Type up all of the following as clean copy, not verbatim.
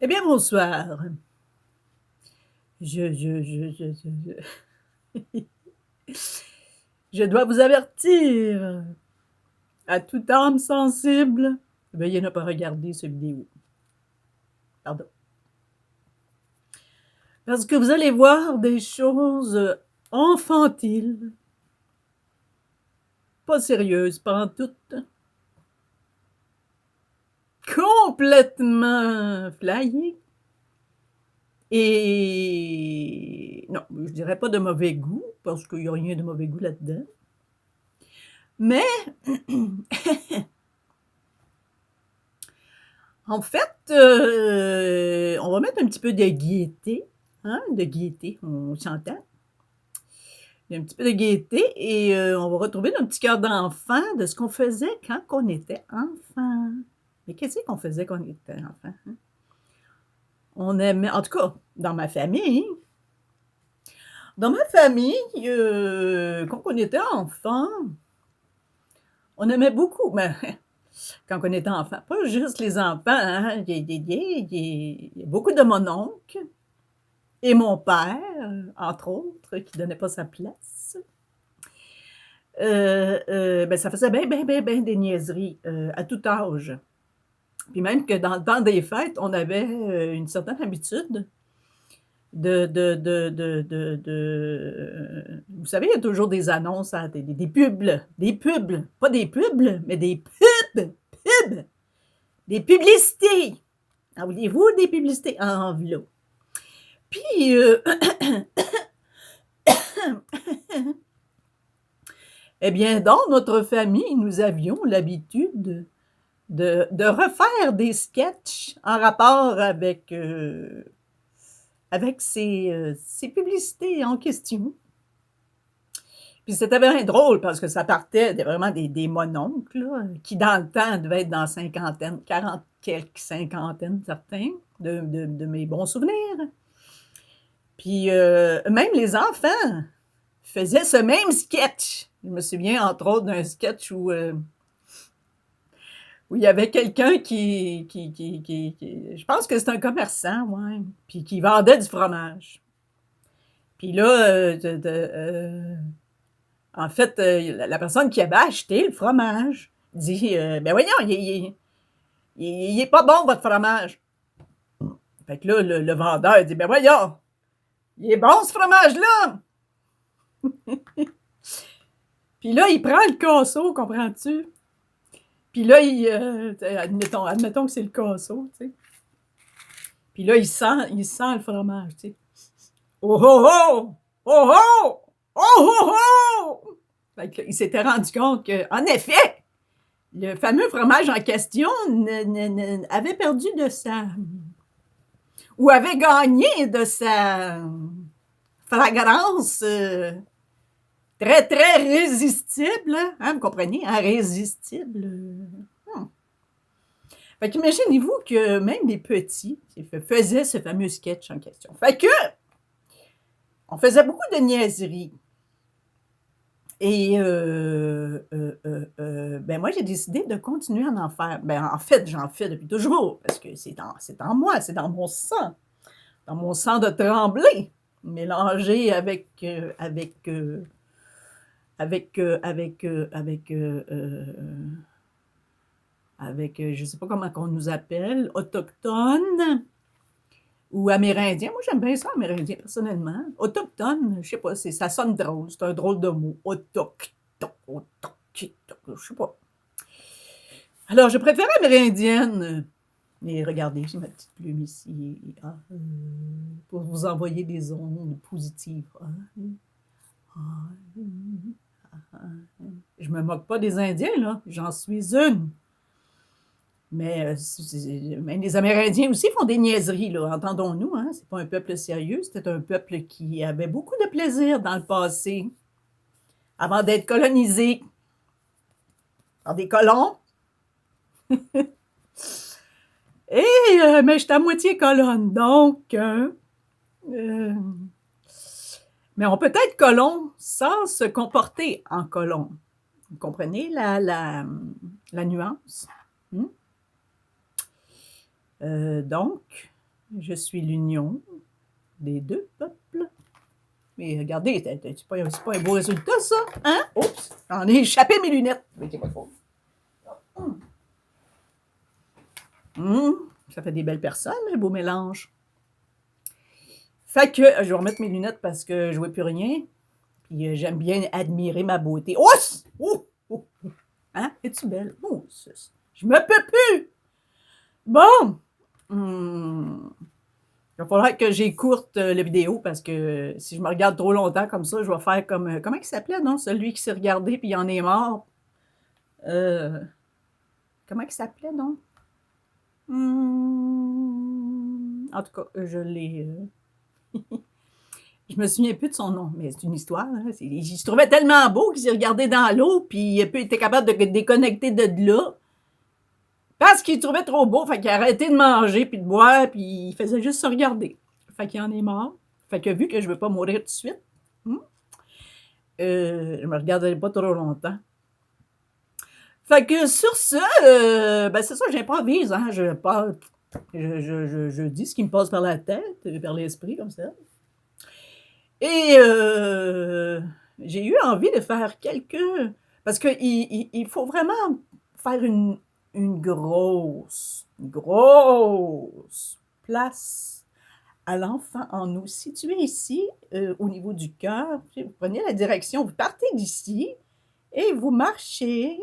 Eh bien, bonsoir. Je je dois vous avertir, à toute âme sensible, veuillez ne pas regarder cette vidéo. Pardon. Parce que vous allez voir des choses enfantiles, pas sérieuses, pas en tout, complètement flyées et non, je dirais pas de mauvais goût, parce qu'il n'y a rien de mauvais goût là-dedans. Mais en fait, on va mettre un petit peu de gaieté, hein, de gaieté, on s'entend. Il y a un petit peu de gaieté et on va retrouver notre petit cœur d'enfant de ce qu'on faisait quand on était enfant. Mais qu'est-ce qu'on faisait quand on était enfant? Hein? On aimait, en tout cas, dans ma famille, quand on était enfant, on aimait beaucoup, mais quand on était enfant, pas juste les enfants, hein, il y a beaucoup de mon oncle et mon père, entre autres, qui ne donnait pas sa place. Ben, ça faisait bien des niaiseries à tout âge. Puis même que dans le temps des fêtes, on avait une certaine habitude vous savez, il y a toujours des annonces, hein, des pubs, pas des pubs, mais pubs, des publicités. En voulez-vous des publicités? En voilà. Puis, eh bien, dans notre famille, nous avions l'habitude de refaire des sketchs en rapport avec ces publicités en question. Puis c'était bien drôle parce que ça partait vraiment des mononcles, là, qui dans le temps devaient être dans cinquantaine, 40 quelques cinquantaines, certains, de mes bons souvenirs. Puis même les enfants faisaient ce même sketch. Je me souviens entre autres d'un sketch où il y avait quelqu'un je pense que c'est un commerçant, ouais, puis qui vendait du fromage. Puis là, en fait, la personne qui avait acheté le fromage dit ben voyons, il est pas bon votre fromage. Fait que là, le vendeur dit ben voyons, il est bon ce fromage-là. Puis là, il prend le casseau, comprends-tu? Puis là, admettons que c'est le casseau, tu sais. Puis là, il sent le fromage, tu sais. Oh oh oh! Oh oh! Oh oh oh! Fait que, il s'était rendu compte qu'en effet, le fameux fromage en question avait perdu de sa... ou avait gagné de sa fragrance très, très résistible. Hein, vous comprenez? Irrésistible. Fait qu'imaginez-vous que même les petits faisaient ce fameux sketch en question. Fait que, on faisait beaucoup de niaiseries. Et ben moi, j'ai décidé de continuer à en faire. Ben, en fait, j'en fais depuis toujours, parce que c'est en moi, c'est dans mon sang de Tremblay, mélangé je ne sais pas comment on nous appelle, autochtones ou amérindiens. Moi, j'aime bien ça, amérindien, personnellement. Autochtone, je sais pas, ça sonne drôle, c'est un drôle de mot. Je sais pas. Alors, je préfère amérindienne. Mais regardez, j'ai ma petite plume ici, pour vous envoyer des ondes positives. Je me moque pas des Indiens, là, j'en suis une. Mais même les Amérindiens aussi font des niaiseries, là, entendons-nous, hein? C'est pas un peuple sérieux, c'était un peuple qui avait beaucoup de plaisir dans le passé, avant d'être colonisé par des colons. Et mais j'étais à moitié colonne, donc mais on peut être colon sans se comporter en colon. Vous comprenez la nuance? Donc, Je suis l'union des deux peuples. Mais regardez, c'est pas un beau résultat, ça. Hein? Oups, j'en ai échappé mes lunettes. Ça fait des belles personnes, un beau mélange. Fait que je vais remettre mes lunettes parce que je vois plus rien. Puis j'aime bien admirer ma beauté. Oh! Oh! Oh! Hein? Es-tu belle? Oh, je me peux plus! Bon! Il va falloir que j'écourte la vidéo parce que si je me regarde trop longtemps comme ça, je vais faire comme... comment il s'appelait, non? Celui qui s'est regardé puis il en est mort. Comment il s'appelait, non? En tout cas, je l'ai... je me souviens plus de son nom, mais c'est une histoire. Hein? Il se trouvait tellement beau qu'il s'est regardé dans l'eau puis il était capable de déconnecter de là. Parce qu'il trouvait trop beau, fait qu'il a arrêté de manger puis de boire, puis il faisait juste se regarder. Fait qu'il en est mort. Fait que vu que je veux pas mourir tout de suite, je me regarderai pas trop longtemps. Fait que sur ce, ben c'est ça, j'improvise, hein, je dis ce qui me passe par la tête, par l'esprit, comme ça. Et j'ai eu envie de faire quelques... Parce qu'il faut vraiment faire une grosse place à l'enfant en nous. Situé ici, au niveau du cœur, vous prenez la direction, vous partez d'ici et vous marchez,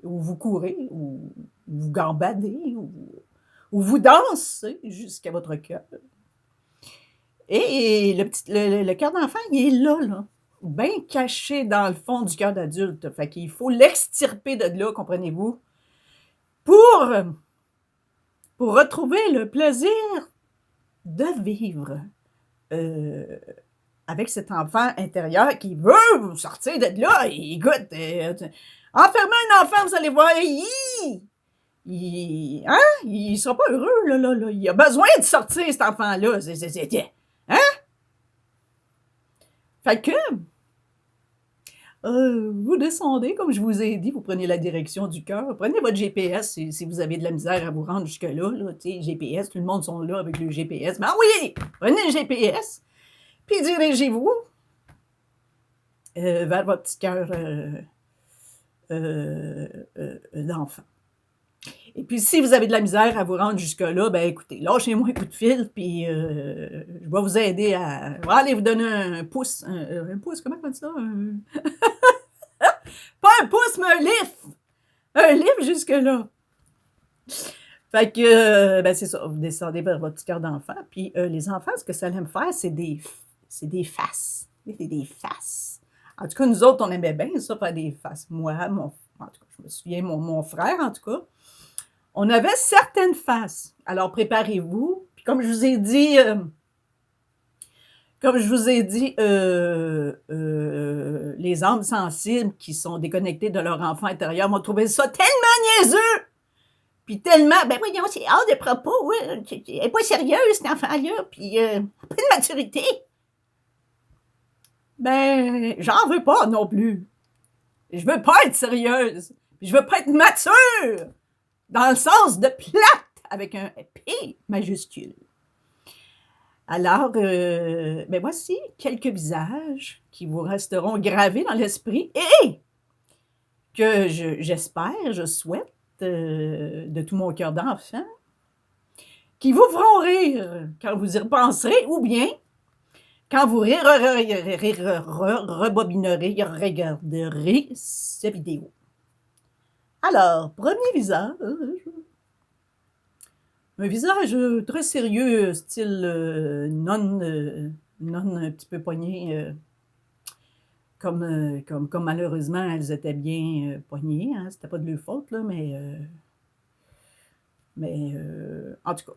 ou vous courez, ou vous gambadez, ou vous dansez jusqu'à votre cœur. Et le cœur d'enfant, il est là, bien caché dans le fond du cœur d'adulte. Fait qu'il faut l'extirper de là, comprenez-vous, pour retrouver le plaisir de vivre avec cet enfant intérieur qui veut sortir de là. Et, écoute, enfermer un enfant, vous allez voir, il sera pas heureux, là. Il a besoin de sortir, cet enfant-là. Hein? Fait que, vous descendez, comme je vous ai dit, vous prenez la direction du cœur, prenez votre GPS si vous avez de la misère à vous rendre jusque-là, GPS, tout le monde sont là avec le GPS. Ben oui, prenez le GPS, puis dirigez-vous vers votre petit cœur d'enfant. Et puis, si vous avez de la misère à vous rendre jusque-là, ben écoutez, lâchez-moi un coup de fil, puis je vais vous aider à... Je vais aller vous donner un pouce. Un pouce, comment on dit ça? Pas un pouce, mais un lift! Un lift jusque-là. Fait que, ben c'est ça, vous descendez vers votre petit cœur d'enfant, puis les enfants, ce que ça aime faire, c'est des faces. Des faces. En tout cas, nous autres, on aimait bien ça, faire des faces. Moi, en tout cas, je me souviens, mon frère, en tout cas, on avait certaines faces. Alors, préparez-vous. Puis comme je vous ai dit, les âmes sensibles qui sont déconnectées de leur enfant intérieur m'ont trouvé ça tellement niaiseux! Puis tellement, ben voyons, c'est hors de propos, elle n'est pas sérieuse, cet enfant-là, puis pas de maturité. Ben, j'en veux pas non plus. Je veux pas être sérieuse. Puis je veux pas être mature! Dans le sens de plate, avec un P majuscule. Alors, ben voici quelques visages qui vous resteront gravés dans l'esprit et que j'espère, je souhaite, de tout mon cœur d'enfant, qui vous feront rire quand vous y repenserez ou bien quand vous rebobinerez, regarderez cette vidéo. Alors, premier visage... Un visage très sérieux, style non un petit peu poigné, comme malheureusement elles étaient bien poignées. Hein, c'était pas de leur faute, là, mais en tout cas.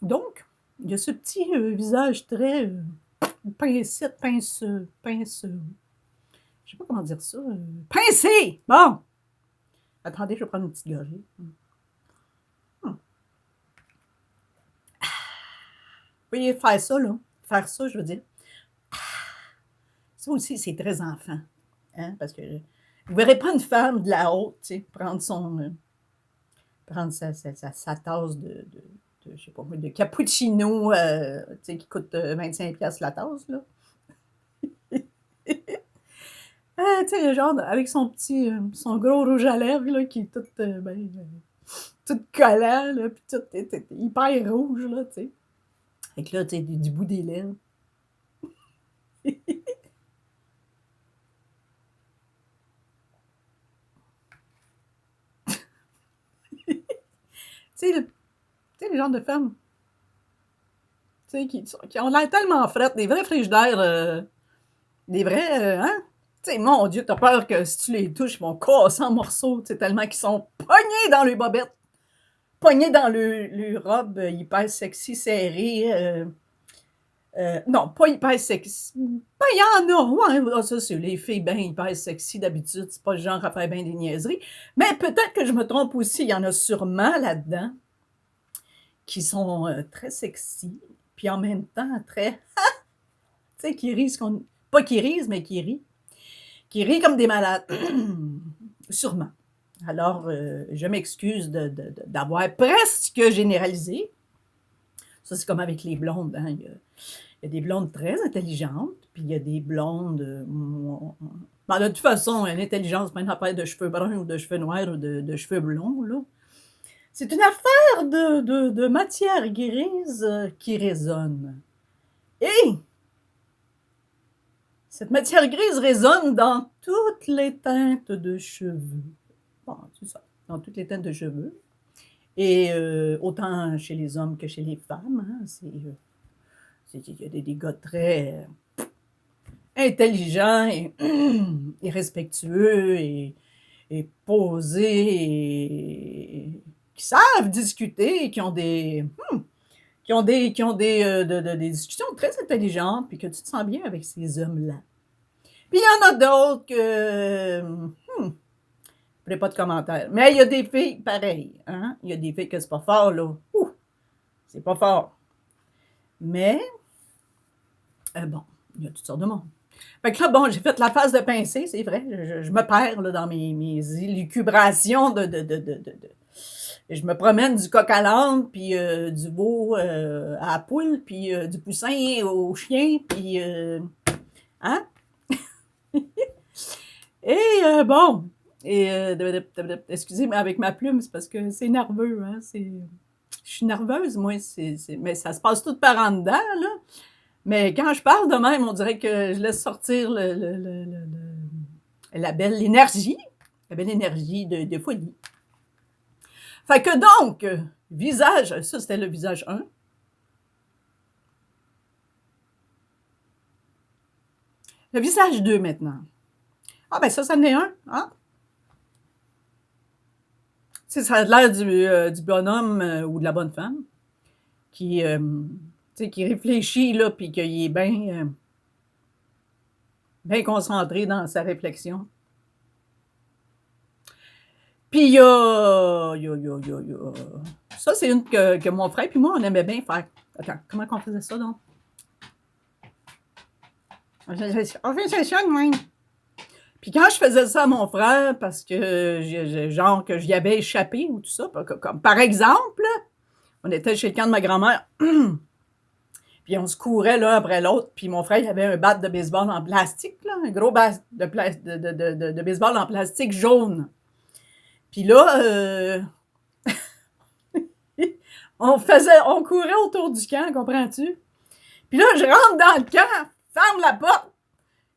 Donc, il y a ce petit visage très pincé, je sais pas comment dire ça. Pincé! Bon! Attendez, je vais prendre une petite gorgée. Vous pouvez faire ça, là. Faire ça, je veux dire. Ça aussi, c'est très enfant. Hein? Parce que vous ne verrez pas une femme de la haute, tu sais, prendre sa tasse de je sais pas moi, de cappuccino, tu sais, qui coûte 25$ la tasse, là. Tu sais, le genre, avec son petit, son gros rouge à lèvres, là, qui est tout, ben, tout collant, là, puis tout est hyper rouge, là, tu sais. Fait que là, tu sais, du bout des lèvres. Tu sais, les genres de femmes, tu sais, qui ont l'air tellement frettes, des vrais frigidaires, des vrais, hein? Tu sais, mon Dieu, t'as peur que si tu les touches, ils vont casser en morceaux, tu sais, tellement qu'ils sont pognés dans les bobettes, pognés dans le robe hyper sexy, serrée. Non, pas hyper sexy. Ben, il y en a, ouais, ça, c'est les filles bien hyper sexy d'habitude, c'est pas le genre à faire bien des niaiseries. Mais peut-être que je me trompe aussi, il y en a sûrement là-dedans qui sont très sexy, puis en même temps très, tu sais, qui rient, pas qui rient, mais qui rient comme des malades, sûrement. Alors, je m'excuse d'avoir presque généralisé. Ça, c'est comme avec les blondes, hein. Il y a des blondes très intelligentes, puis il y a des blondes. Ben, de toute façon, l'intelligence, c'est pas une affaire de cheveux bruns ou de cheveux noirs ou de cheveux blonds, là. C'est une affaire de matière grise qui résonne. Et cette matière grise résonne dans toutes les teintes de cheveux. Bon, c'est ça, dans toutes les teintes de cheveux. Et autant chez les hommes que chez les femmes, hein, il y a des gars très intelligents et respectueux et posés et qui savent discuter, qui ont des des discussions très intelligentes, puis que tu te sens bien avec ces hommes-là. Puis il y en a d'autres que je ferai pas de commentaires. Mais il y a des filles pareilles, hein? Il y a des filles que c'est pas fort, là. Ouh! C'est pas fort. Mais bon, il y a toutes sortes de monde. Fait que là, bon, j'ai fait la phase de pincée, c'est vrai. Je me perds là, dans mes élucubrations je me promène du coq à l'âne, puis du veau à la poule, puis du poussin au chien, puis... hein? Et bon, et excusez, mais avec ma plume, c'est parce que c'est nerveux, hein? Je suis nerveuse, moi, mais ça se passe tout par en dedans, là. Mais quand je parle de même, on dirait que je laisse sortir la belle énergie de folie. Fait que donc, visage, ça c'était le visage 1. Le visage 2 maintenant. Ah ben ça en est un, hein? Tu sais, ça a l'air du bonhomme ou de la bonne femme qui, qui réfléchit, là, puis qu'il est bien concentré dans sa réflexion. Puis il y a... Ça, c'est une que mon frère puis moi, on aimait bien faire. Attends, comment qu'on faisait ça, donc? On faisait ça de même. Puis quand je faisais ça à mon frère, parce que, genre, que j'y avais échappé ou tout ça, comme par exemple, on était chez le camp de ma grand-mère, puis on se courait l'un après l'autre, puis mon frère, il avait un bat de baseball en plastique, là, un gros bat de baseball en plastique jaune. Puis là, on courait autour du camp, comprends-tu? Puis là, je rentre dans le camp, ferme la porte,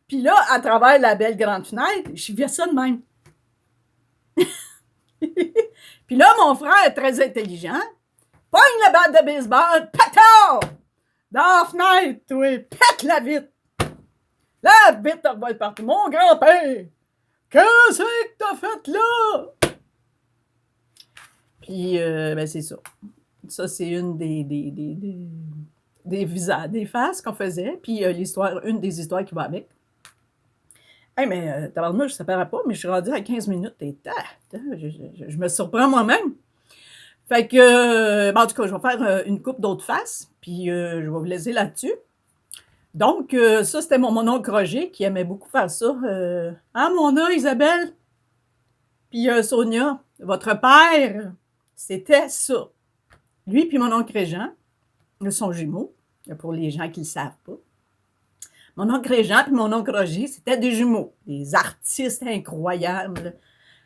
puis là, à travers la belle grande fenêtre, je vois ça de même. Puis là, mon frère, très intelligent, pogne le bat de baseball, patard! Dans la fenêtre, toi, pète la vitre. La vitre revole partout. Mon grand-père, qu'est-ce que t'as fait là? Puis, ben c'est ça. Ça, c'est une des faces qu'on faisait. Puis, une des histoires qui va avec. Hey, mais tabarnouche, ça paraît pas, mais je suis rendue à 15 minutes et je me surprends moi-même. Fait que, en tout cas, je vais faire une coupe d'autres faces, puis je vais vous laisser là-dessus. Donc, ça, c'était mon oncle Roger qui aimait beaucoup faire ça. Hein, mon oncle Isabelle? Puis Sonia, votre père, c'était ça. Lui puis mon oncle Régent, ils sont jumeaux, pour les gens qui ne le savent pas. Mon oncle Régent puis mon oncle Roger, c'était des jumeaux, des artistes incroyables.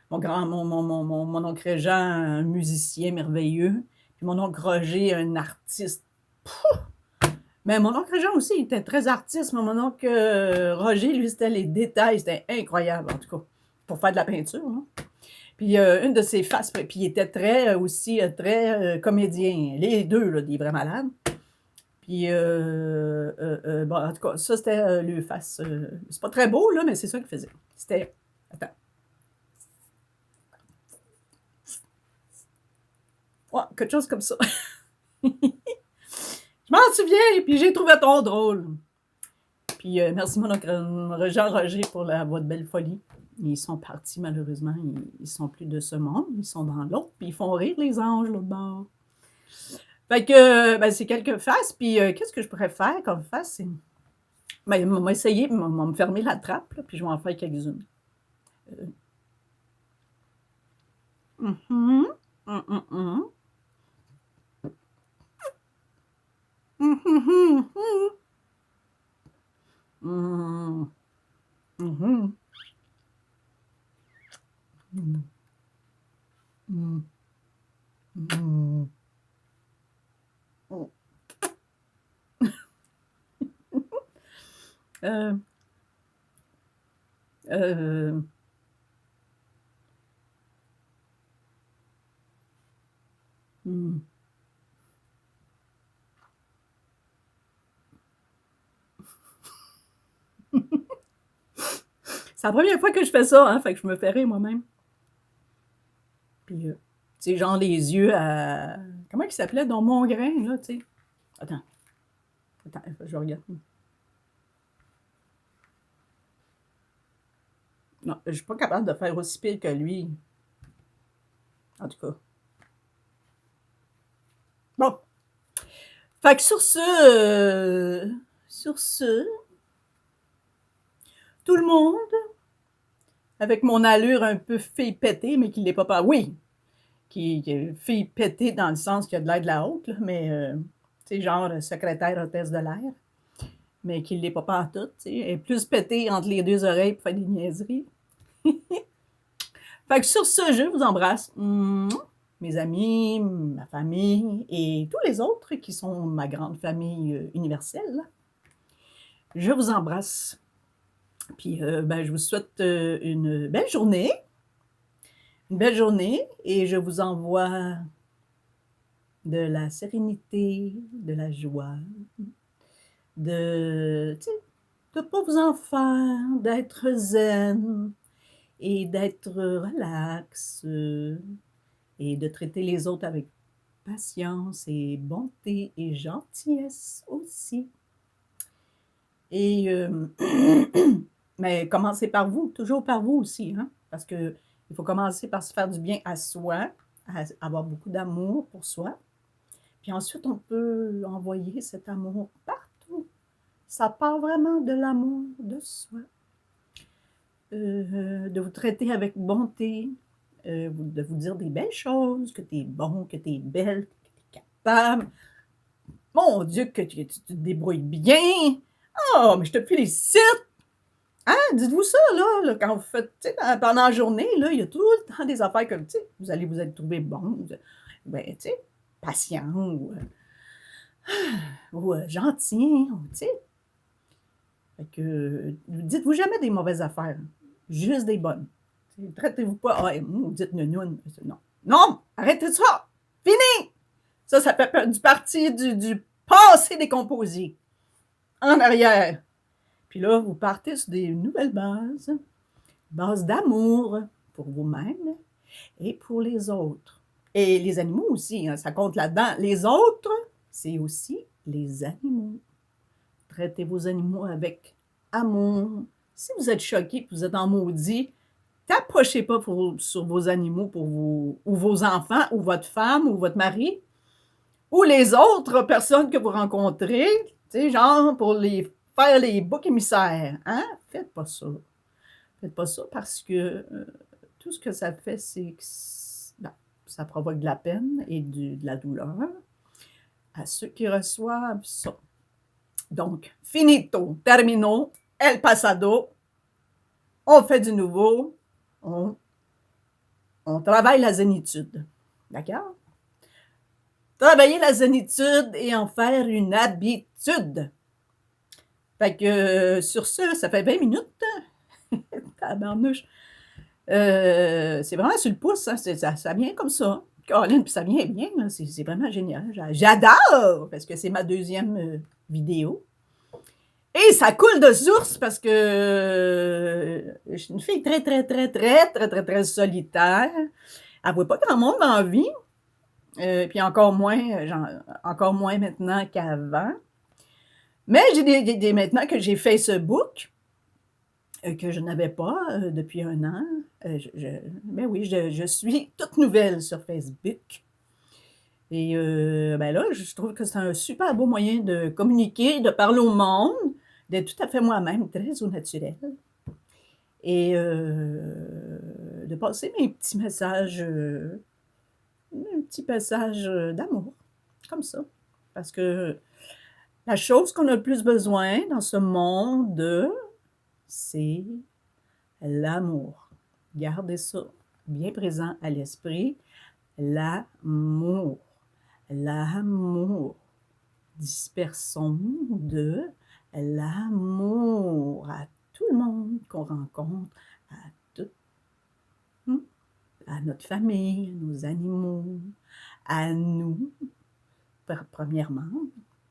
Mon oncle Régent, un musicien merveilleux, puis mon oncle Roger, un artiste. Mais mon oncle Régent aussi, il était très artiste, mais mon oncle Roger, lui, c'était les détails, c'était incroyable, en tout cas, pour faire de la peinture. Hein. Puis une de ses faces, puis il était très comédien. Les deux, là, des vrais malades. Puis, bon, en tout cas, ça, c'était le face. C'est pas très beau, là, mais c'est ça qu'il faisait. C'était. Attends. Ouais, quelque chose comme ça. Je m'en souviens, puis j'ai trouvé ton drôle. Puis, merci, mon oncle Jean Roger, pour la voix de belle folie. Ils sont partis, malheureusement. Ils sont plus de ce monde. Ils sont dans l'autre, puis ils font rire les anges, l'autre bord. Fait que, ben, c'est quelques faces. Puis, qu'est-ce que je pourrais faire comme face? Ben, on va essayer, on va me fermer la trappe, là, puis je vais en faire quelques-unes. Mhm, mhm, mhm. Mhm, mhm, mhm, mhm, mhm, mhm. Euh, euh, hmm. C'est la première fois que je fais ça, hein, fait que je me fais rire moi-même. Puis, tu sais, genre les yeux à... Comment il s'appelait? Dans Mon Grain, là, tu sais. Attends, je regarde. Non, je suis pas capable de faire aussi pire que lui. En tout cas. Bon. Fait que sur ce, tout le monde, avec mon allure un peu fille pétée, mais qui l'est pas. Oui, qui est fille pétée dans le sens qu'il y a de l'air de la haute, là, mais tu sais, genre secrétaire hôtesse de l'air, mais qui l'est pas pantoute, tu sais. Elle est plus pétée entre les deux oreilles pour faire des niaiseries. Fait que sur ce, je vous embrasse. Mes amis, ma famille et tous les autres qui sont ma grande famille universelle. Je vous embrasse. Puis, ben, je vous souhaite une belle journée. Une belle journée et je vous envoie de la sérénité, de la joie, de ne pas vous en faire, d'être zen et d'être relax et de traiter les autres avec patience et bonté et gentillesse aussi. Et mais commencez par vous, toujours par vous aussi, hein? Parce que il faut commencer par se faire du bien à soi, à avoir beaucoup d'amour pour soi. Puis ensuite, on peut envoyer cet amour partout. Ça part vraiment de l'amour de soi. De vous traiter avec bonté, de vous dire des belles choses, que tu es bon, que tu es belle, que tu es capable. Mon Dieu, que tu te débrouilles bien. Oh, mais je te félicite. Hein? Dites-vous ça, là, quand vous faites, tu sais, pendant la journée, là, il y a tout le temps des affaires comme, tu sais, vous allez vous être trouvé bon, ben, tu sais, patient ou gentil, tu sais. Fait que, dites-vous jamais des mauvaises affaires, juste des bonnes. Traitez-vous pas, ah, dites nounoun. Non, non, arrêtez ça! Fini! Ça fait du parti du passé décomposé. En arrière. Puis là, vous partez sur des nouvelles bases d'amour pour vous-même et pour les autres. Et les animaux aussi, hein, ça compte là-dedans. Les autres, c'est aussi les animaux. Traitez vos animaux avec amour. Si vous êtes choqué, vous êtes en maudit, t'approchez pas sur vos animaux pour ou vos enfants, ou votre femme, ou votre mari, ou les autres personnes que vous rencontrez, tu sais, genre pour les faire les boucs émissaires. Hein? Faites pas ça. Faites pas ça parce que tout ce que ça fait, c'est que ben, ça provoque de la peine et de la douleur. à ceux qui reçoivent ça. Donc, finito, termino, el pasado, on fait du nouveau, on travaille la zénitude. D'accord? Travailler la zénitude et en faire une habitude. Fait que sur ça fait 20 minutes. Tabarnouche. C'est vraiment sur le pouce, hein, ça vient comme ça. Caroline, puis ça vient bien, c'est vraiment génial. J'adore, parce que c'est ma deuxième vidéo. Et ça coule de source parce que je suis une fille très solitaire. Elle ne voit pas grand monde dans la vie. Puis encore moins maintenant qu'avant. Mais j'ai maintenant que j'ai Facebook, que je n'avais pas depuis 1 an. Mais oui, je suis toute nouvelle sur Facebook. Et ben là, je trouve que c'est un super beau moyen de communiquer, de parler au monde, d'être tout à fait moi-même, très au naturel. Et de passer mes petits messages, un petit passage d'amour, comme ça. Parce que la chose qu'on a le plus besoin dans ce monde, c'est l'amour. Gardez ça bien présent à l'esprit. L'amour. L'amour. Dispersons de l'amour à tout le monde qu'on rencontre, à notre famille, à nos animaux, à nous, premièrement,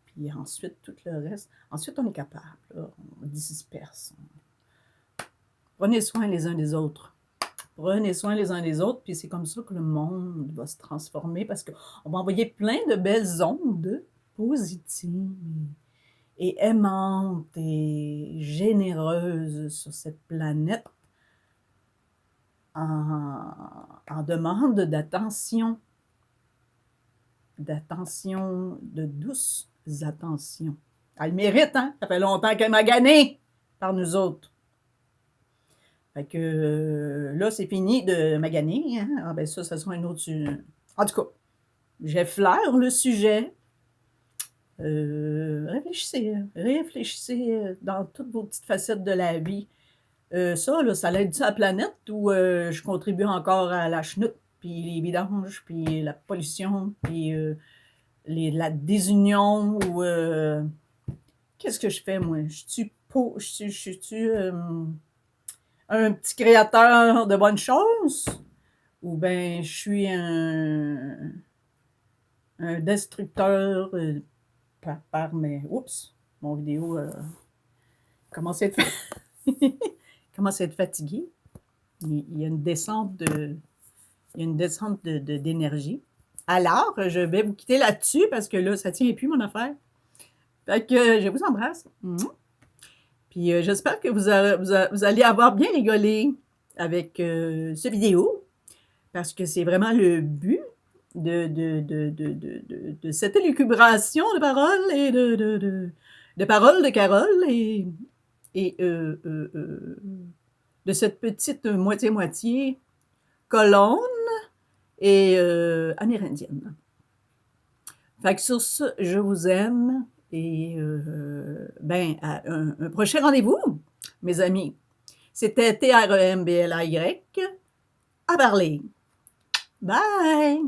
puis ensuite tout le reste. Ensuite, on est capable, là, on disperse. Prenez soin les uns des autres. Prenez soin les uns des autres, puis c'est comme ça que le monde va se transformer, parce qu'on va envoyer plein de belles ondes positives et aimantes et généreuses sur cette planète en demande d'attention, de douces attentions. Elle mérite, hein? Ça fait longtemps qu'elle m'a gagné par nous autres. Fait que là, c'est fini de maganer. Hein? Ah ben ça sera un autre... En tout cas, j'effleure le sujet. Réfléchissez dans toutes vos petites facettes de la vie. Ça, là, ça l'aide-tu à la planète ou je contribue encore à la chenoute, puis les vidanges, puis la pollution, puis la désunion, ou qu'est-ce que je fais, moi? Je suis un petit créateur de bonnes choses, ou bien je suis un destructeur par mes... Oups, mon vidéo commence à être fatigué. Il y a une descente d'énergie. Alors, je vais vous quitter là-dessus parce que là, ça ne tient plus mon affaire. Fait que je vous embrasse. Puis j'espère que vous allez avoir bien rigolé avec cette vidéo, parce que c'est vraiment le but de cette élucubration de paroles et de paroles de Carole et de cette petite moitié-moitié colonne et amérindienne. Fait que sur ce, je vous aime et à un prochain rendez-vous, mes amis. C'était TREMBLAY à parler. Bye!